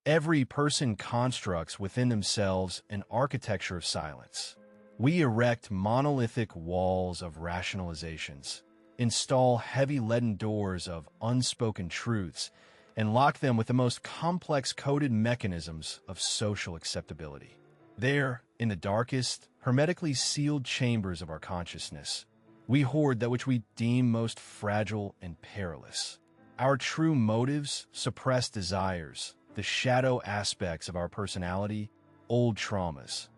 Every person constructs within themselves an architecture of silence. We erect monolithic walls of rationalizations, install heavy leaden doors of unspoken truths, and lock them with the most complex coded mechanisms of social acceptability. There, in the darkest, hermetically sealed chambers of our consciousness, we hoard that which we deem most fragile and perilous. Our true motives, suppressed desires, the shadow aspects of our personality, old traumas,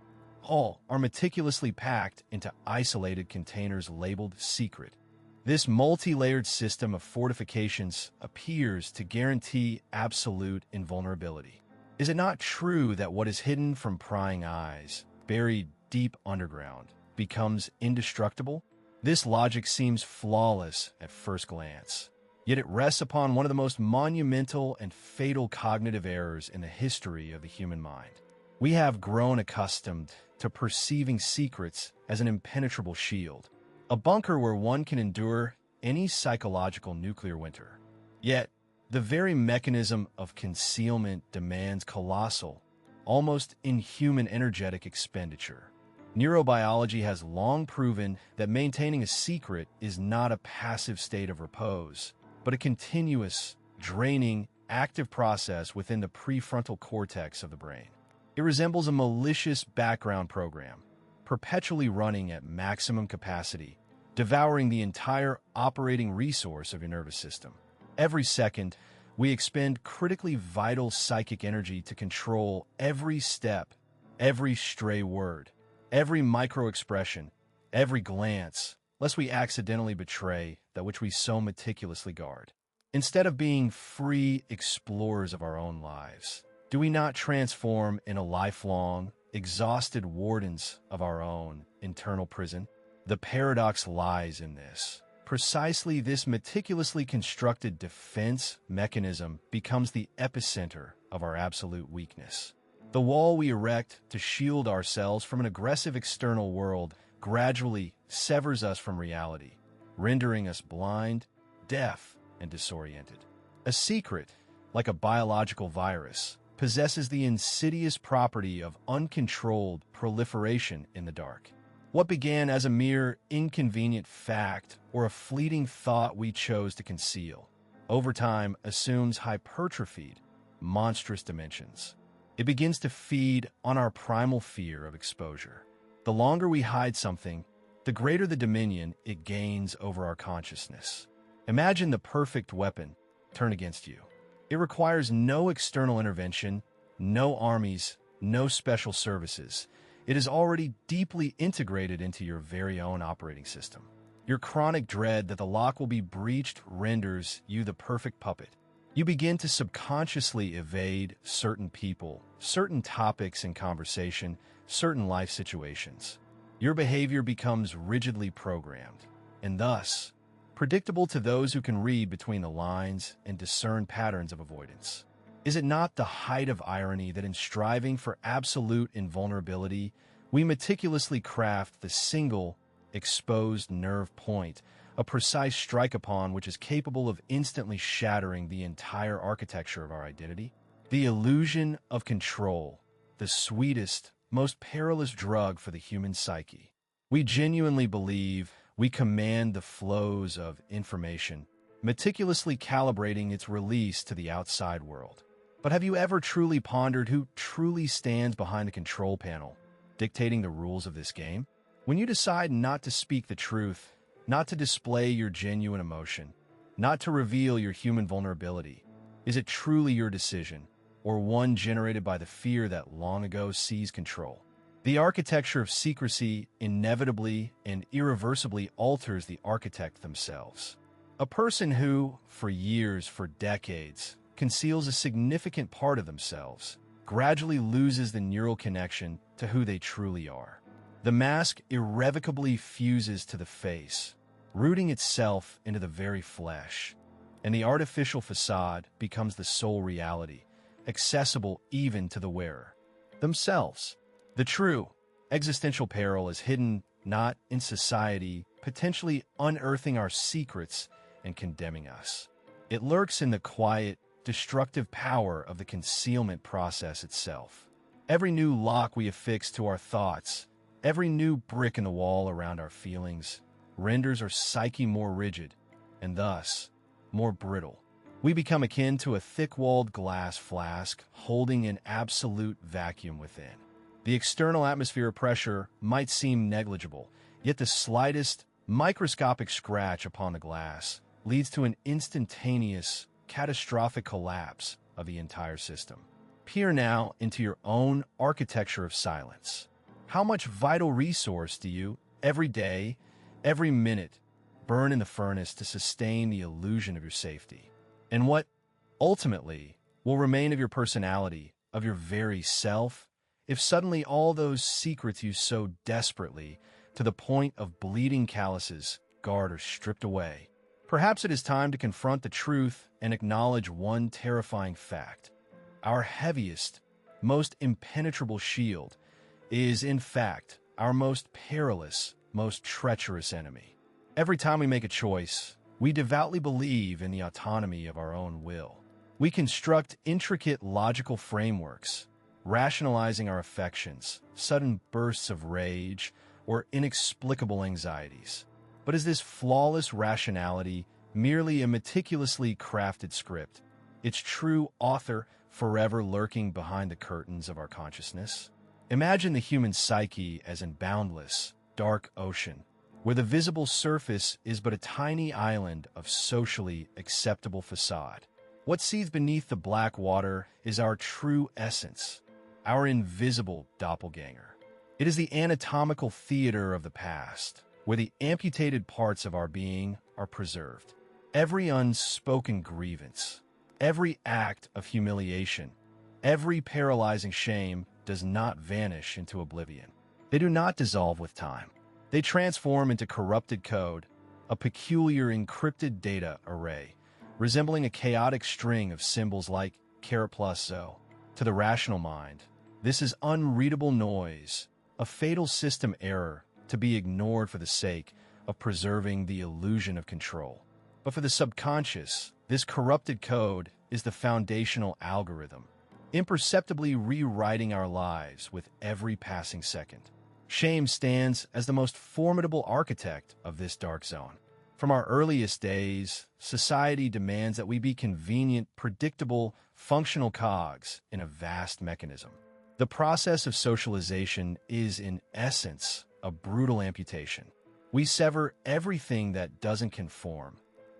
all are meticulously packed into isolated containers labeled secret. This multi-layered system of fortifications appears to guarantee absolute invulnerability. Is it not true that what is hidden from prying eyes, buried deep underground, becomes indestructible? This logic seems flawless at first glance, yet it rests upon one of the most monumental and fatal cognitive errors in the history of the human mind. We have grown accustomed to perceiving secrets as an impenetrable shield, a bunker where one can endure any psychological nuclear winter. Yet, the very mechanism of concealment demands colossal, almost inhuman energetic expenditure. Neurobiology has long proven that maintaining a secret is not a passive state of repose, but a continuous, draining, active process within the prefrontal cortex of the brain. It resembles a malicious background program, perpetually running at maximum capacity, devouring the entire operating resource of your nervous system. Every second, we expend critically vital psychic energy to control every step, every stray word, every micro-expression, every glance, lest we accidentally betray that which we so meticulously guard. Instead of being free explorers of our own lives, do we not transform into lifelong, exhausted wardens of our own internal prison? The paradox lies in this. Precisely this meticulously constructed defense mechanism becomes the epicenter of our absolute weakness. The wall we erect to shield ourselves from an aggressive external world gradually severs us from reality, rendering us blind, deaf, and disoriented. A secret, like a biological virus, possesses the insidious property of uncontrolled proliferation in the dark. What began as a mere inconvenient fact or a fleeting thought we chose to conceal, over time assumes hypertrophied, monstrous dimensions. It begins to feed on our primal fear of exposure. The longer we hide something, the greater the dominion it gains over our consciousness. Imagine the perfect weapon turned against you. It requires no external intervention, no armies, no special services. It is already deeply integrated into your very own operating system. Your chronic dread that the lock will be breached renders you the perfect puppet. You begin to subconsciously evade certain people, certain topics in conversation, certain life situations. Your behavior becomes rigidly programmed, and thus predictable to those who can read between the lines and discern patterns of avoidance. Is it not the height of irony that in striving for absolute invulnerability, we meticulously craft the single, exposed nerve point, a precise strike upon which is capable of instantly shattering the entire architecture of our identity? The illusion of control, the sweetest, most perilous drug for the human psyche. We genuinely believe we command the flows of information, meticulously calibrating its release to the outside world. But have you ever truly pondered who truly stands behind the control panel, dictating the rules of this game? When you decide not to speak the truth, not to display your genuine emotion, not to reveal your human vulnerability, is it truly your decision, or one generated by the fear that long ago seized control? The architecture of secrecy inevitably and irreversibly alters the architect themselves. A person who, for years, for decades, conceals a significant part of themselves, gradually loses the neural connection to who they truly are. The mask irrevocably fuses to the face, rooting itself into the very flesh, and the artificial facade becomes the sole reality, accessible even to the wearer themselves. The true existential peril is hidden not in society, potentially unearthing our secrets and condemning us. It lurks in the quiet, destructive power of the concealment process itself. Every new lock we affix to our thoughts, every new brick in the wall around our feelings, renders our psyche more rigid, and thus, more brittle. We become akin to a thick-walled glass flask holding an absolute vacuum within. The external atmosphere pressure might seem negligible, yet the slightest, microscopic scratch upon the glass leads to an instantaneous, catastrophic collapse of the entire system. Peer now into your own architecture of silence. How much vital resource do you, every day, every minute, burn in the furnace to sustain the illusion of your safety? And what, ultimately, will remain of your personality, of your very self, if suddenly all those secrets you so desperately, to the point of bleeding calluses, guard are stripped away? Perhaps it is time to confront the truth and acknowledge one terrifying fact. Our heaviest, most impenetrable shield is, in fact, our most perilous, most treacherous enemy. Every time we make a choice, we devoutly believe in the autonomy of our own will. We construct intricate logical frameworks, rationalizing our affections, sudden bursts of rage, or inexplicable anxieties. But is this flawless rationality merely a meticulously crafted script, its true author forever lurking behind the curtains of our consciousness? Imagine the human psyche as a boundless, dark ocean, where the visible surface is but a tiny island of socially acceptable facade. What seethes beneath the black water is our true essence, our invisible doppelganger. It is the anatomical theater of the past, where the amputated parts of our being are preserved. Every unspoken grievance, every act of humiliation, every paralyzing shame does not vanish into oblivion. They do not dissolve with time. They transform into corrupted code, a peculiar encrypted data array, resembling a chaotic string of symbols like +0. To the rational mind, this is unreadable noise, a fatal system error to be ignored for the sake of preserving the illusion of control. But for the subconscious, this corrupted code is the foundational algorithm, imperceptibly rewriting our lives with every passing second. Shame stands as the most formidable architect of this dark zone. From our earliest days, society demands that we be convenient, predictable, functional cogs in a vast mechanism. The process of socialization is, in essence, a brutal amputation. We sever everything that doesn't conform: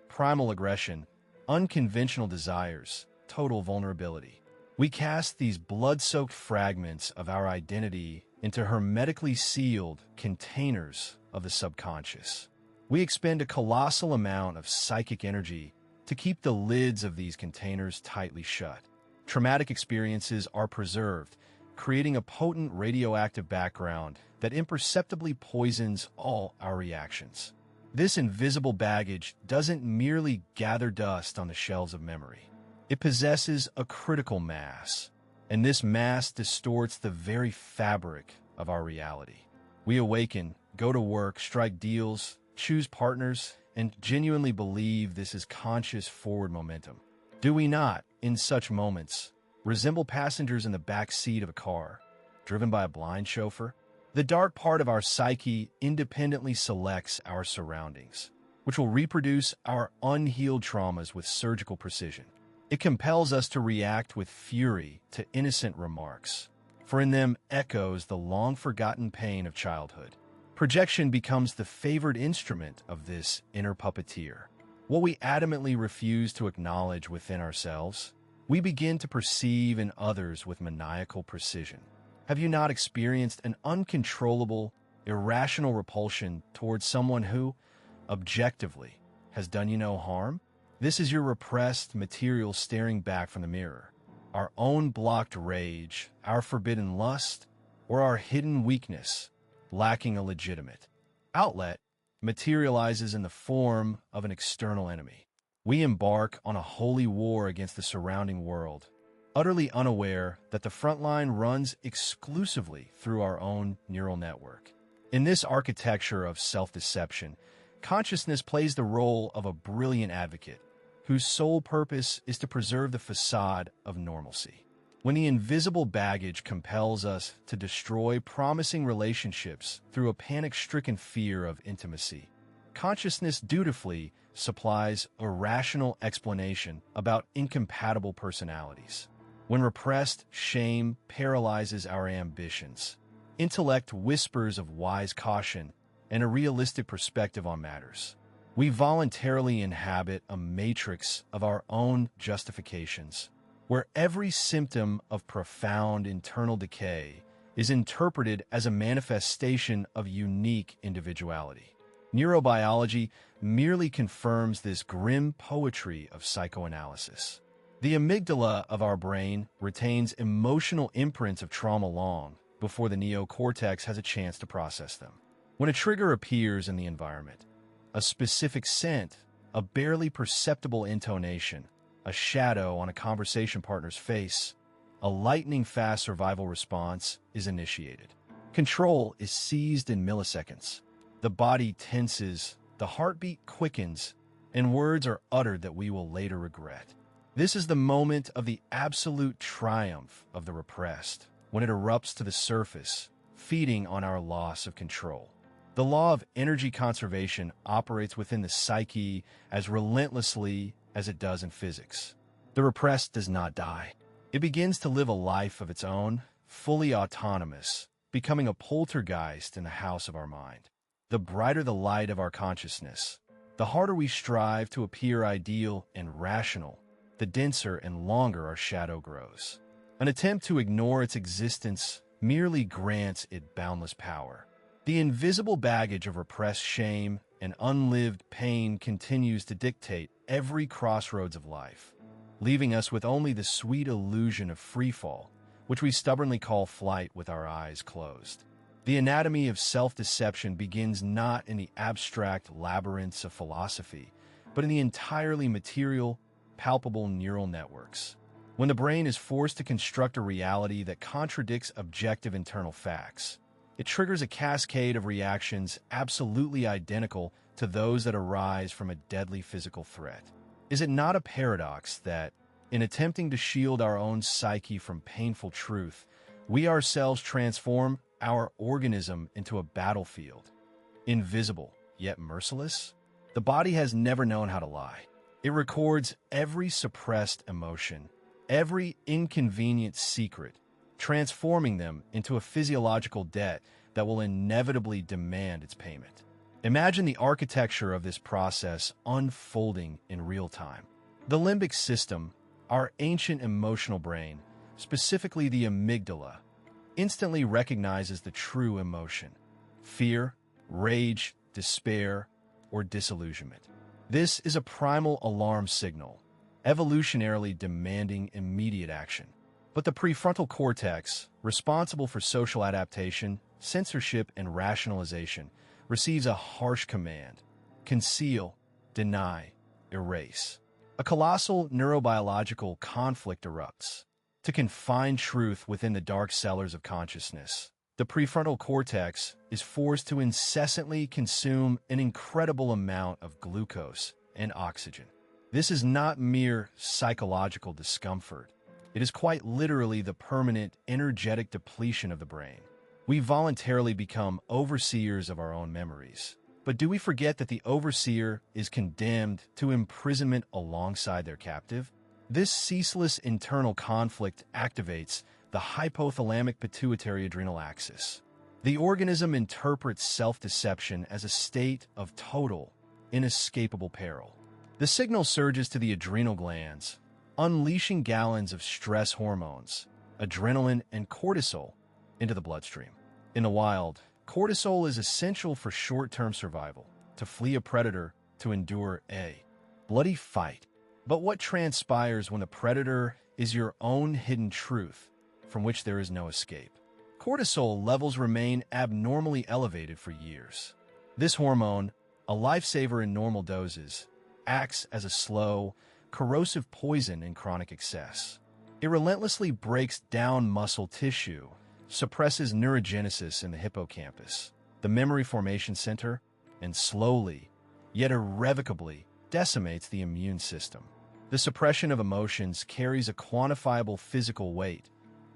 primal aggression, unconventional desires, total vulnerability. We cast these blood-soaked fragments of our identity into hermetically sealed containers of the subconscious. We expend a colossal amount of psychic energy to keep the lids of these containers tightly shut. Traumatic experiences are preserved, creating a potent radioactive background that imperceptibly poisons all our reactions. This invisible baggage doesn't merely gather dust on the shelves of memory. It possesses a critical mass, and this mass distorts the very fabric of our reality. We awaken, go to work, strike deals, choose partners, and genuinely believe this is conscious forward momentum. Do we not, in such moments, resemble passengers in the back seat of a car, driven by a blind chauffeur? The dark part of our psyche independently selects our surroundings, which will reproduce our unhealed traumas with surgical precision. It compels us to react with fury to innocent remarks, for in them echoes the long-forgotten pain of childhood. Projection becomes the favored instrument of this inner puppeteer. What we adamantly refuse to acknowledge within ourselves, we begin to perceive in others with maniacal precision. Have you not experienced an uncontrollable, irrational repulsion towards someone who, objectively, has done you no harm? This is your repressed material staring back from the mirror. Our own blocked rage, our forbidden lust, or our hidden weakness, lacking a legitimate outlet, materializes in the form of an external enemy. We embark on a holy war against the surrounding world, utterly unaware that the front line runs exclusively through our own neural network. In this architecture of self-deception, consciousness plays the role of a brilliant advocate, whose sole purpose is to preserve the facade of normalcy. When the invisible baggage compels us to destroy promising relationships through a panic-stricken fear of intimacy, consciousness dutifully supplies a rational explanation about incompatible personalities. When repressed shame paralyzes our ambitions, intellect whispers of wise caution and a realistic perspective on matters. We voluntarily inhabit a matrix of our own justifications, where every symptom of profound internal decay is interpreted as a manifestation of unique individuality. Neurobiology merely confirms this grim poetry of psychoanalysis. The amygdala of our brain retains emotional imprints of trauma long before the neocortex has a chance to process them. When a trigger appears in the environment, a specific scent, a barely perceptible intonation, a shadow on a conversation partner's face, a lightning-fast survival response is initiated. Control is seized in milliseconds. The body tenses, the heartbeat quickens, and words are uttered that we will later regret. This is the moment of the absolute triumph of the repressed, when it erupts to the surface, feeding on our loss of control. The law of energy conservation operates within the psyche as relentlessly as it does in physics. The repressed does not die. It begins to live a life of its own, fully autonomous, becoming a poltergeist in the house of our mind. The brighter the light of our consciousness, the harder we strive to appear ideal and rational, the denser and longer our shadow grows. An attempt to ignore its existence merely grants it boundless power. The invisible baggage of repressed shame and unlived pain continues to dictate every crossroads of life, leaving us with only the sweet illusion of freefall, which we stubbornly call flight with our eyes closed. The anatomy of self-deception begins not in the abstract labyrinths of philosophy, but in the entirely material, palpable neural networks. When the brain is forced to construct a reality that contradicts objective internal facts, it triggers a cascade of reactions absolutely identical to those that arise from a deadly physical threat. Is it not a paradox that, in attempting to shield our own psyche from painful truth, we ourselves transform our organism into a battlefield? Invisible, yet merciless? The body has never known how to lie. It records every suppressed emotion, every inconvenient secret, transforming them into a physiological debt that will inevitably demand its payment. Imagine the architecture of this process unfolding in real time. The limbic system, our ancient emotional brain, specifically the amygdala, instantly recognizes the true emotion: fear, rage, despair, or disillusionment. This is a primal alarm signal, evolutionarily demanding immediate action. But the prefrontal cortex, responsible for social adaptation, censorship, and rationalization, receives a harsh command: conceal, deny, erase. A colossal neurobiological conflict erupts. To confine truth within the dark cellars of consciousness, the prefrontal cortex is forced to incessantly consume an incredible amount of glucose and oxygen. This is not mere psychological discomfort. It is quite literally the permanent, energetic depletion of the brain. We voluntarily become overseers of our own memories. But do we forget that the overseer is condemned to imprisonment alongside their captive? This ceaseless internal conflict activates the hypothalamic pituitary adrenal axis. The organism interprets self-deception as a state of total, inescapable peril. The signal surges to the adrenal glands, unleashing gallons of stress hormones, adrenaline and cortisol, into the bloodstream. In the wild, cortisol is essential for short-term survival, to flee a predator, to endure a bloody fight. But what transpires when the predator is your own hidden truth, from which there is no escape? Cortisol levels remain abnormally elevated for years. This hormone, a lifesaver in normal doses, acts as a slow, corrosive poison in chronic excess. It relentlessly breaks down muscle tissue, suppresses neurogenesis in the hippocampus, the memory formation center, and slowly, yet irrevocably, decimates the immune system. The suppression of emotions carries a quantifiable physical weight,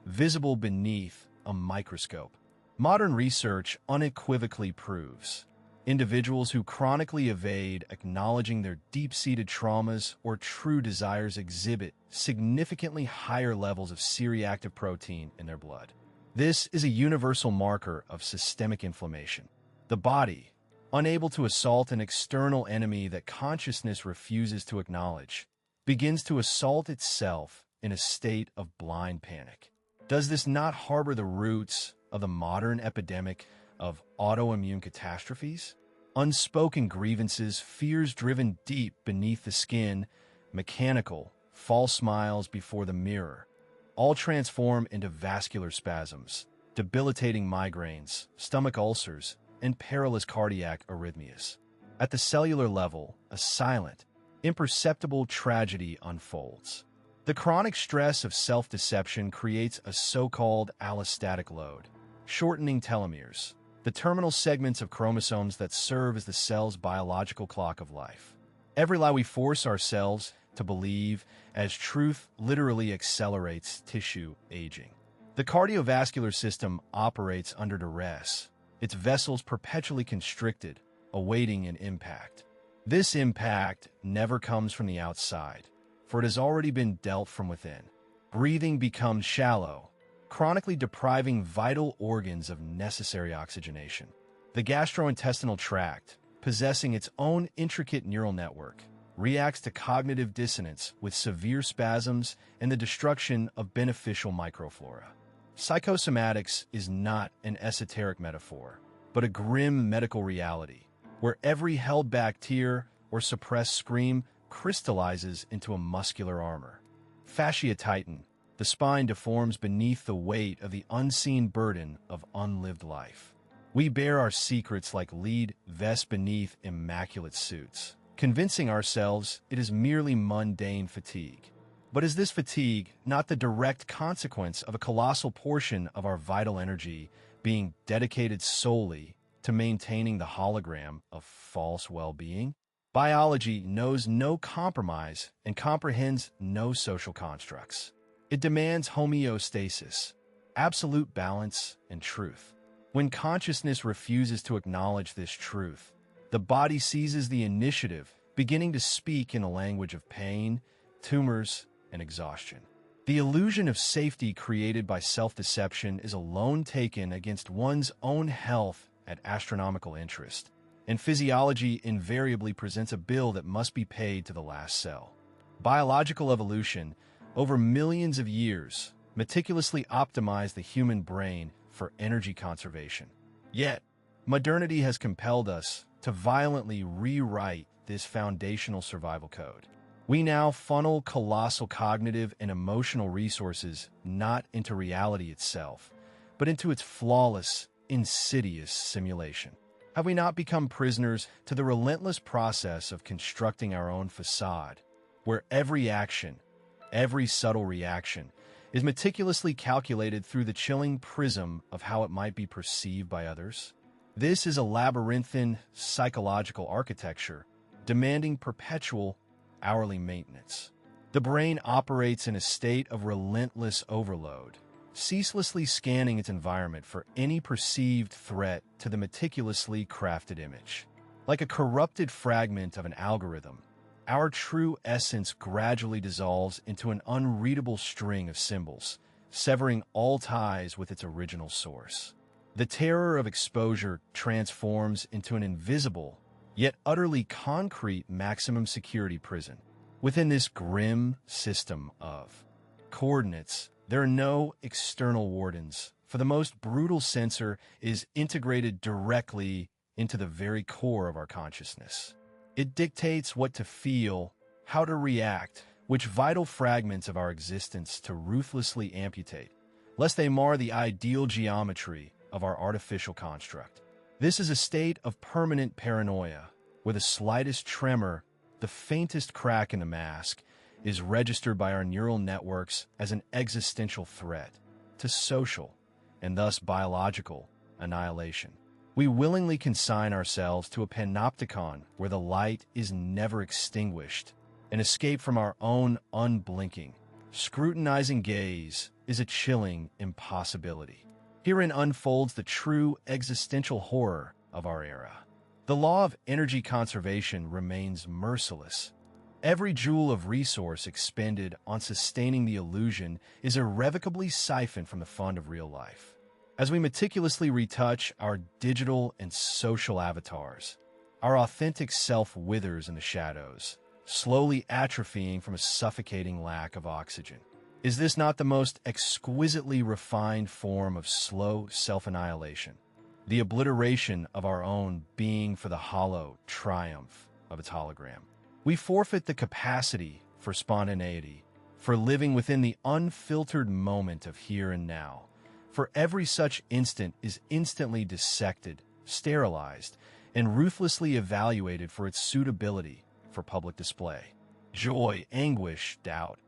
visible beneath a microscope. Modern research unequivocally proves individuals who chronically evade acknowledging their deep-seated traumas or true desires exhibit significantly higher levels of C-reactive protein in their blood. This is a universal marker of systemic inflammation. The body, unable to assault an external enemy that consciousness refuses to acknowledge, begins to assault itself in a state of blind panic. Does this not harbor the roots of the modern epidemic of autoimmune catastrophes? Unspoken grievances, fears driven deep beneath the skin, mechanical, false smiles before the mirror, all transform into vascular spasms, debilitating migraines, stomach ulcers, and perilous cardiac arrhythmias. At the cellular level, a silent, imperceptible tragedy unfolds. The chronic stress of self-deception creates a so-called allostatic load, shortening telomeres, the terminal segments of chromosomes that serve as the cell's biological clock of life. Every lie we force ourselves to believe as truth literally accelerates tissue aging. The cardiovascular system operates under duress, its vessels perpetually constricted, awaiting an impact. This impact never comes from the outside, for it has already been dealt from within. Breathing becomes shallow, chronically depriving vital organs of necessary oxygenation. The gastrointestinal tract, possessing its own intricate neural network, reacts to cognitive dissonance with severe spasms and the destruction of beneficial microflora. Psychosomatics is not an esoteric metaphor, but a grim medical reality, where every held-back tear or suppressed scream crystallizes into a muscular armor. Fascia tighten, the spine deforms beneath the weight of the unseen burden of unlived life. We bear our secrets like lead vests beneath immaculate suits, convincing ourselves it is merely mundane fatigue. But is this fatigue not the direct consequence of a colossal portion of our vital energy being dedicated solely to maintaining the hologram of false well-being? Biology knows no compromise and comprehends no social constructs. It demands homeostasis, absolute balance, and truth. When consciousness refuses to acknowledge this truth, the body seizes the initiative, beginning to speak in a language of pain, tumors, and exhaustion. The illusion of safety created by self-deception is a loan taken against one's own health at astronomical interest, and physiology invariably presents a bill that must be paid to the last cell. Biological evolution, over millions of years, meticulously optimized the human brain for energy conservation. Yet, modernity has compelled us to violently rewrite this foundational survival code. We now funnel colossal cognitive and emotional resources not into reality itself, but into its flawless, insidious simulation. Have we not become prisoners to the relentless process of constructing our own facade, where every action, every subtle reaction, is meticulously calculated through the chilling prism of how it might be perceived by others? This is a labyrinthine psychological architecture, demanding perpetual, hourly maintenance. The brain operates in a state of relentless overload, ceaselessly scanning its environment for any perceived threat to the meticulously crafted image. Like a corrupted fragment of an algorithm, our true essence gradually dissolves into an unreadable string of symbols, severing all ties with its original source. The terror of exposure transforms into an invisible, yet utterly concrete maximum security prison. Within this grim system of coordinates, there are no external wardens, for the most brutal censor is integrated directly into the very core of our consciousness. It dictates what to feel, how to react, which vital fragments of our existence to ruthlessly amputate, lest they mar the ideal geometry of our artificial construct. This is a state of permanent paranoia, where the slightest tremor, the faintest crack in the mask, is registered by our neural networks as an existential threat to social, and thus biological, annihilation. We willingly consign ourselves to a panopticon where the light is never extinguished, an escape from our own unblinking, scrutinizing gaze is a chilling impossibility. Herein unfolds the true existential horror of our era. The law of energy conservation remains merciless. Every joule of resource expended on sustaining the illusion is irrevocably siphoned from the fund of real life. As we meticulously retouch our digital and social avatars, our authentic self withers in the shadows, slowly atrophying from a suffocating lack of oxygen. Is this not the most exquisitely refined form of slow self-annihilation? The obliteration of our own being for the hollow triumph of its hologram. We forfeit the capacity for spontaneity, for living within the unfiltered moment of here and now. For every such instant is instantly dissected, sterilized, and ruthlessly evaluated for its suitability for public display. Joy, anguish, doubt.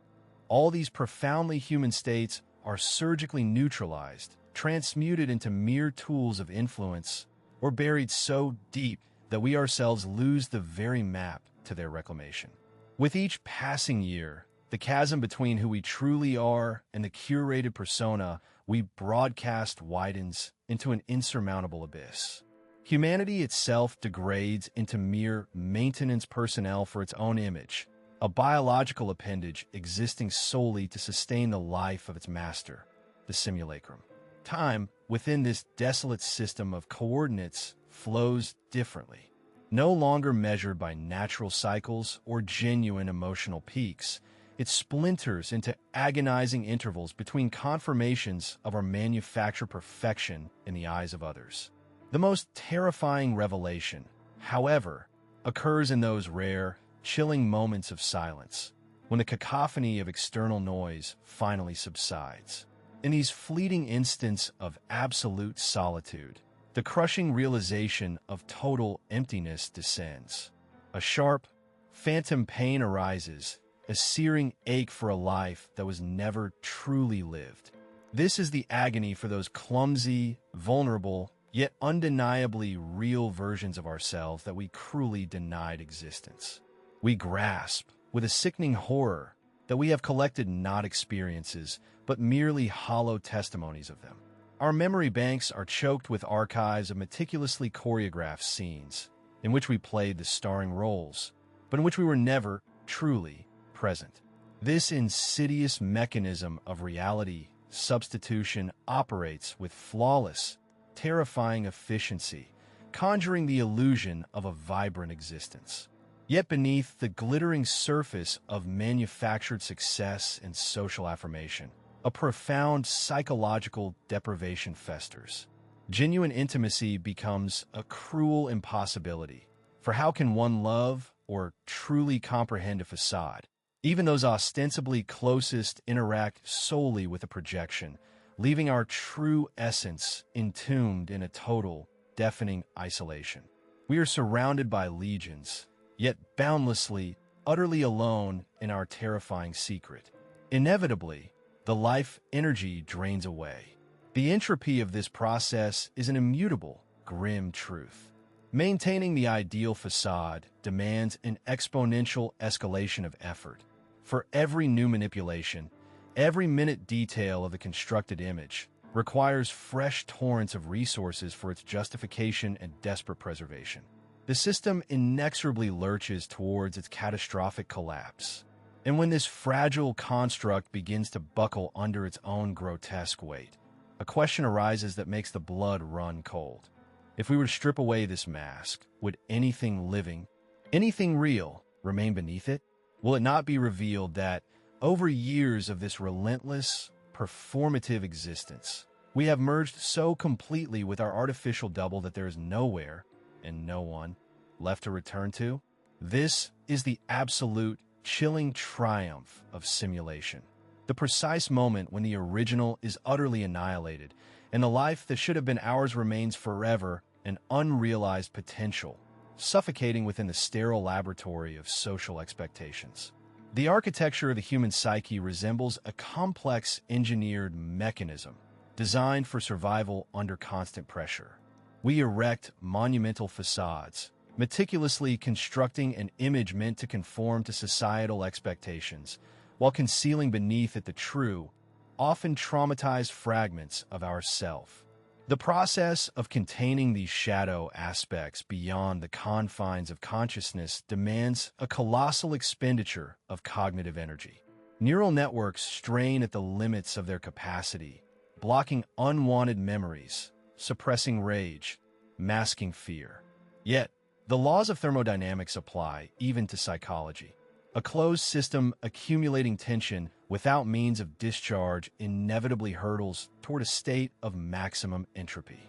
All these profoundly human states are surgically neutralized, transmuted into mere tools of influence, or buried so deep that we ourselves lose the very map to their reclamation. With each passing year, the chasm between who we truly are and the curated persona we broadcast widens into an insurmountable abyss. Humanity itself degrades into mere maintenance personnel for its own image, a biological appendage existing solely to sustain the life of its master, the simulacrum. Time, within this desolate system of coordinates, flows differently. No longer measured by natural cycles or genuine emotional peaks, it splinters into agonizing intervals between confirmations of our manufactured perfection in the eyes of others. The most terrifying revelation, however, occurs in those rare, chilling moments of silence, when the cacophony of external noise finally subsides. In these fleeting instants of absolute solitude, the crushing realization of total emptiness descends. A sharp, phantom pain arises, a searing ache for a life that was never truly lived. This is the agony for those clumsy, vulnerable, yet undeniably real versions of ourselves that we cruelly denied existence. We grasp, with a sickening horror, that we have collected not experiences, but merely hollow testimonies of them. Our memory banks are choked with archives of meticulously choreographed scenes, in which we played the starring roles, but in which we were never truly present. This insidious mechanism of reality substitution operates with flawless, terrifying efficiency, conjuring the illusion of a vibrant existence. Yet beneath the glittering surface of manufactured success and social affirmation, a profound psychological deprivation festers. Genuine intimacy becomes a cruel impossibility, for how can one love or truly comprehend a facade? Even those ostensibly closest interact solely with a projection, leaving our true essence entombed in a total, deafening isolation. We are surrounded by legions, yet boundlessly, utterly alone in our terrifying secret. Inevitably, the life energy drains away. The entropy of this process is an immutable, grim truth. Maintaining the ideal facade demands an exponential escalation of effort. For every new manipulation, every minute detail of the constructed image requires fresh torrents of resources for its justification and desperate preservation. The system inexorably lurches towards its catastrophic collapse. And when this fragile construct begins to buckle under its own grotesque weight, a question arises that makes the blood run cold. If we were to strip away this mask, would anything living, anything real, remain beneath it? Will it not be revealed that, over years of this relentless, performative existence, we have merged so completely with our artificial double that there is nowhere, and no one, left to return to? This is the absolute, chilling triumph of simulation. The precise moment when the original is utterly annihilated, and the life that should have been ours remains forever an unrealized potential, suffocating within the sterile laboratory of social expectations. The architecture of the human psyche resembles a complex engineered mechanism designed for survival under constant pressure. We erect monumental facades, meticulously constructing an image meant to conform to societal expectations, while concealing beneath it the true, often traumatized fragments of ourself. The process of containing these shadow aspects beyond the confines of consciousness demands a colossal expenditure of cognitive energy. Neural networks strain at the limits of their capacity, blocking unwanted memories, suppressing rage, masking fear. Yet, the laws of thermodynamics apply even to psychology. A closed system accumulating tension without means of discharge inevitably hurtles toward a state of maximum entropy.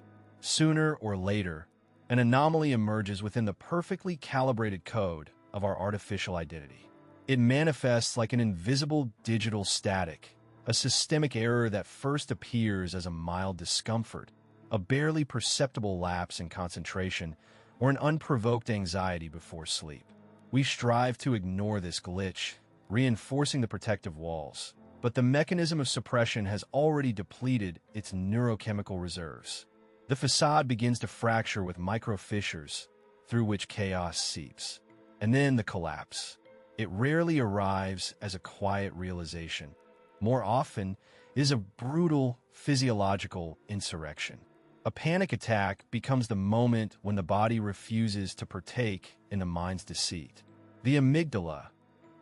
Sooner or later, an anomaly emerges within the perfectly calibrated code of our artificial identity. It manifests like an invisible digital static, a systemic error that first appears as a mild discomfort, a barely perceptible lapse in concentration, or an unprovoked anxiety before sleep. We strive to ignore this glitch, reinforcing the protective walls, but the mechanism of suppression has already depleted its neurochemical reserves. The facade begins to fracture with micro fissures through which chaos seeps. And then the collapse. It rarely arrives as a quiet realization. More often, it is a brutal physiological insurrection. A panic attack becomes the moment when the body refuses to partake in the mind's deceit. The amygdala,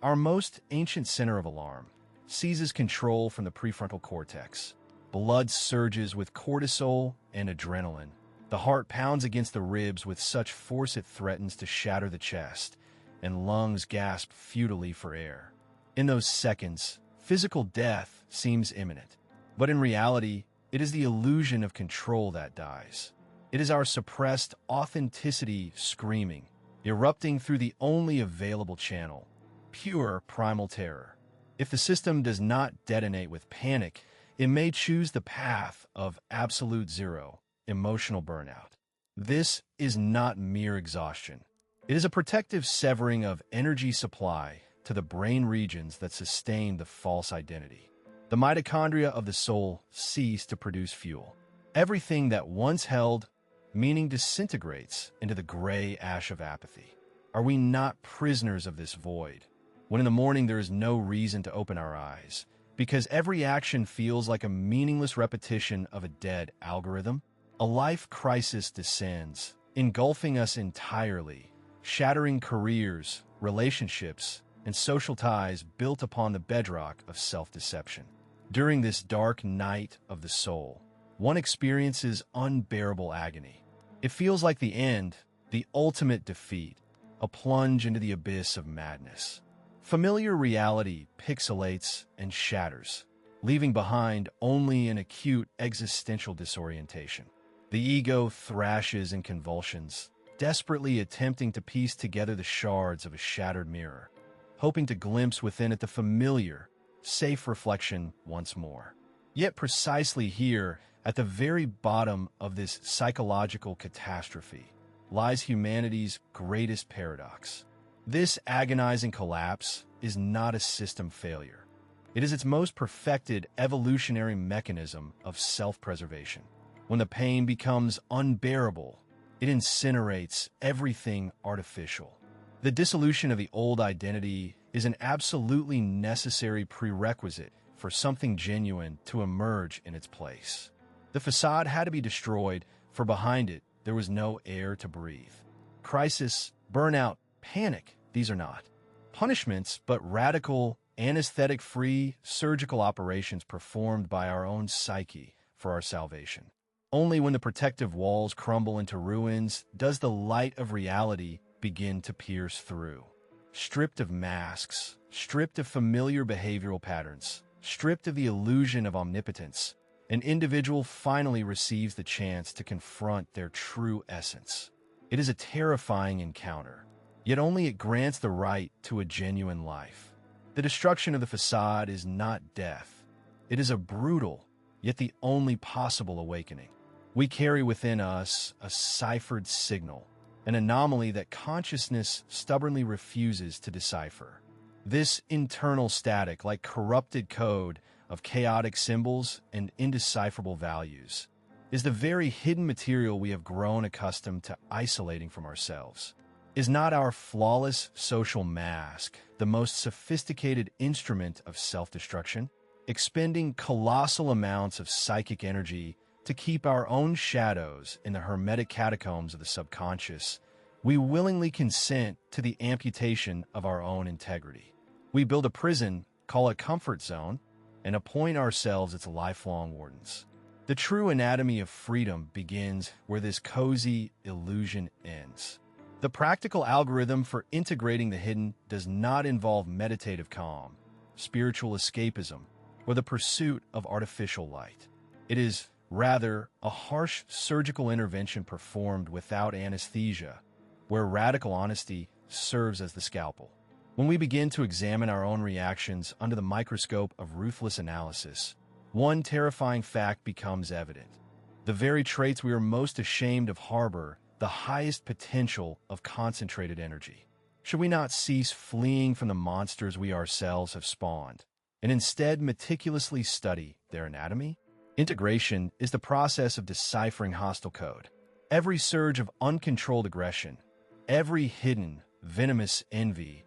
our most ancient center of alarm, seizes control from the prefrontal cortex. Blood surges with cortisol and adrenaline. The heart pounds against the ribs with such force it threatens to shatter the chest, and lungs gasp futilely for air. In those seconds, physical death seems imminent. But in reality, it is the illusion of control that dies. It is our suppressed authenticity screaming, erupting through the only available channel, pure primal terror. If the system does not detonate with panic, it may choose the path of absolute zero, emotional burnout. This is not mere exhaustion. It is a protective severing of energy supply to the brain regions that sustain the false identity. The mitochondria of the soul cease to produce fuel. Everything that once held meaning disintegrates into the gray ash of apathy. Are we not prisoners of this void, when in the morning there is no reason to open our eyes, because every action feels like a meaningless repetition of a dead algorithm? A life crisis descends, engulfing us entirely, shattering careers, relationships, and social ties built upon the bedrock of self-deception. During this dark night of the soul, one experiences unbearable agony. It feels like the end, the ultimate defeat, a plunge into the abyss of madness. Familiar reality pixelates and shatters, leaving behind only an acute existential disorientation. The ego thrashes in convulsions, desperately attempting to piece together the shards of a shattered mirror, hoping to glimpse within it the familiar, safe reflection once more. Yet precisely here, at the very bottom of this psychological catastrophe, lies humanity's greatest paradox. This agonizing collapse is not a system failure. It is its most perfected evolutionary mechanism of self-preservation. When the pain becomes unbearable, it incinerates everything artificial. The dissolution of the old identity is an absolutely necessary prerequisite for something genuine to emerge in its place. The facade had to be destroyed, for behind it there was no air to breathe. Crisis, burnout, panic, these are not punishments, but radical, anesthetic-free surgical operations performed by our own psyche for our salvation. Only when the protective walls crumble into ruins does the light of reality begin to pierce through. Stripped of masks, stripped of familiar behavioral patterns, stripped of the illusion of omnipotence, an individual finally receives the chance to confront their true essence. It is a terrifying encounter, yet only it grants the right to a genuine life. The destruction of the facade is not death. It is a brutal, yet the only possible awakening. We carry within us a ciphered signal, an anomaly that consciousness stubbornly refuses to decipher. This internal static, like corrupted code of chaotic symbols and indecipherable values, is the very hidden material we have grown accustomed to isolating from ourselves. Is not our flawless social mask the most sophisticated instrument of self-destruction, expending colossal amounts of psychic energy to keep our own shadows in the hermetic catacombs of the subconscious? We willingly consent to the amputation of our own integrity. We build a prison, call it comfort zone, and appoint ourselves its lifelong wardens. The true anatomy of freedom begins where this cozy illusion ends. The practical algorithm for integrating the hidden does not involve meditative calm, spiritual escapism, or the pursuit of artificial light. It is, rather, a harsh surgical intervention performed without anesthesia, where radical honesty serves as the scalpel. When we begin to examine our own reactions under the microscope of ruthless analysis, one terrifying fact becomes evident. The very traits we are most ashamed of harbor the highest potential of concentrated energy. Should we not cease fleeing from the monsters we ourselves have spawned, and instead meticulously study their anatomy? Integration is the process of deciphering hostile code. Every surge of uncontrolled aggression, every hidden, venomous envy,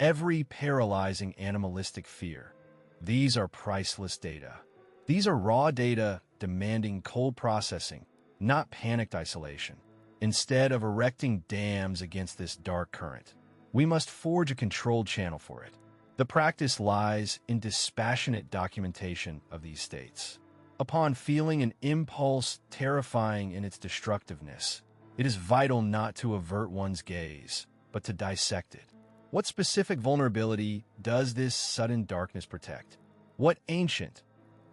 every paralyzing animalistic fear. These are priceless data. These are raw data demanding cold processing, not panicked isolation. Instead of erecting dams against this dark current, we must forge a controlled channel for it. The practice lies in dispassionate documentation of these states. Upon feeling an impulse terrifying in its destructiveness, it is vital not to avert one's gaze, but to dissect it. What specific vulnerability does this sudden darkness protect? What ancient,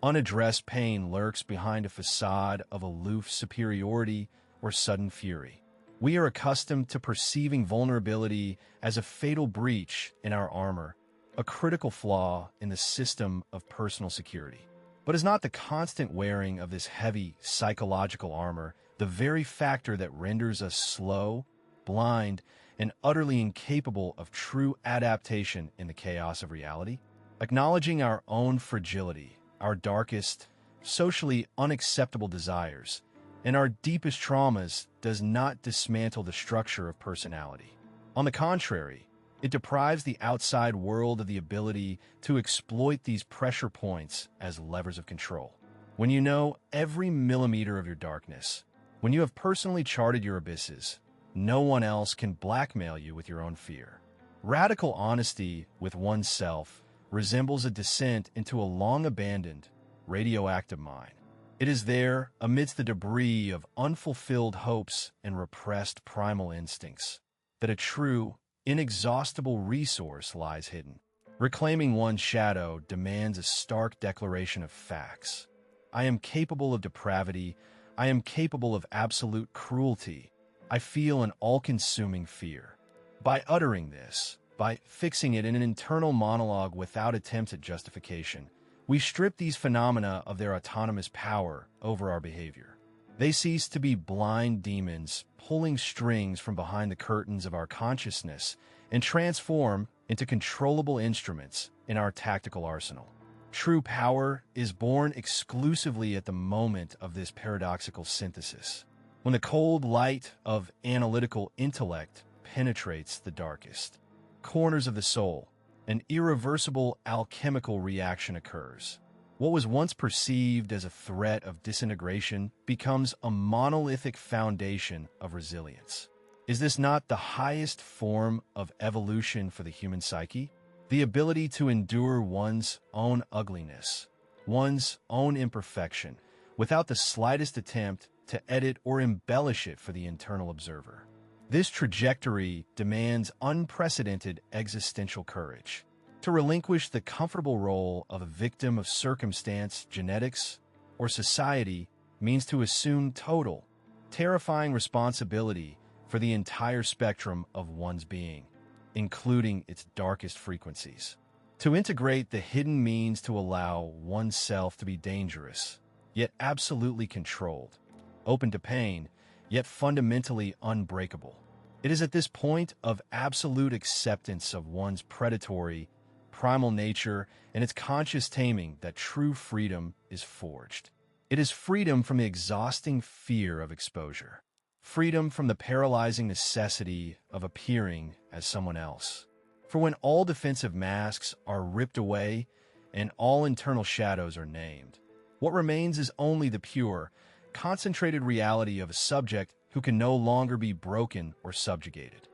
unaddressed pain lurks behind a facade of aloof superiority or sudden fury? We are accustomed to perceiving vulnerability as a fatal breach in our armor, a critical flaw in the system of personal security. But is not the constant wearing of this heavy psychological armor the very factor that renders us slow, blind, and utterly incapable of true adaptation in the chaos of reality? Acknowledging our own fragility, our darkest, socially unacceptable desires, and our deepest traumas does not dismantle the structure of personality. On the contrary, it deprives the outside world of the ability to exploit these pressure points as levers of control. When you know every millimeter of your darkness, when you have personally charted your abysses, no one else can blackmail you with your own fear. Radical honesty with oneself resembles a descent into a long-abandoned, radioactive mine. It is there, amidst the debris of unfulfilled hopes and repressed primal instincts, that a true, inexhaustible resource lies hidden. Reclaiming one's shadow demands a stark declaration of facts. I am capable of depravity. I am capable of absolute cruelty. I feel an all-consuming fear. By uttering this, by fixing it in an internal monologue without attempts at justification, we strip these phenomena of their autonomous power over our behavior. They cease to be blind demons pulling strings from behind the curtains of our consciousness and transform into controllable instruments in our tactical arsenal. True power is born exclusively at the moment of this paradoxical synthesis, when the cold light of analytical intellect penetrates the darkest corners of the soul. An irreversible alchemical reaction occurs. What was once perceived as a threat of disintegration becomes a monolithic foundation of resilience. Is this not the highest form of evolution for the human psyche? The ability to endure one's own ugliness, one's own imperfection, without the slightest attempt to edit or embellish it for the internal observer. This trajectory demands unprecedented existential courage. To relinquish the comfortable role of a victim of circumstance, genetics, or society means to assume total, terrifying responsibility for the entire spectrum of one's being, including its darkest frequencies. To integrate the hidden means to allow oneself to be dangerous, yet absolutely controlled, open to pain, yet fundamentally unbreakable. It is at this point of absolute acceptance of one's predatory, primal nature and its conscious taming that true freedom is forged. It is freedom from the exhausting fear of exposure, freedom from the paralyzing necessity of appearing as someone else. For when all defensive masks are ripped away and all internal shadows are named, what remains is only the pure, concentrated reality of a subject who can no longer be broken or subjugated.